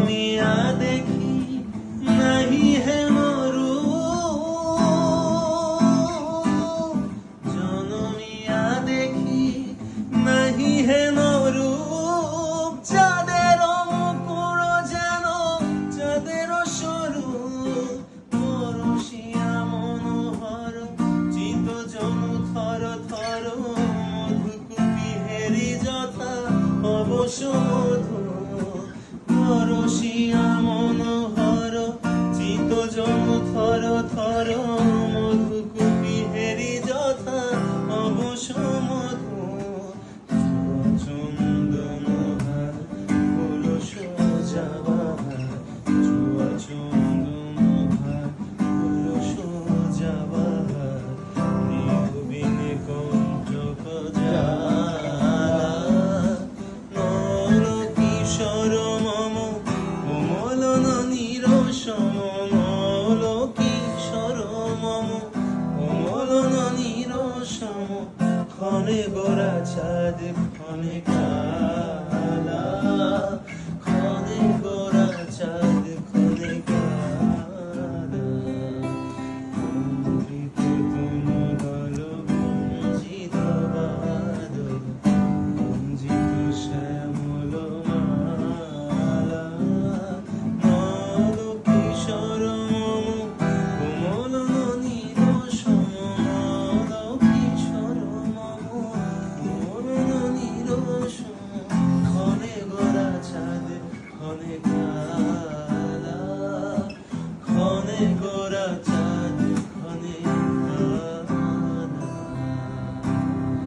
জনমিয়া দেখি নাহি হে মরু, জনমিয়া দেখি নাহি হে মরু। চাঁদের মুকুর যেন চাঁদের স্বরূপ, পরশিয়া মনোহর চিত জনু থর থর। মধুকুপিহেরি যথা অবশ মধু, পরশিয়া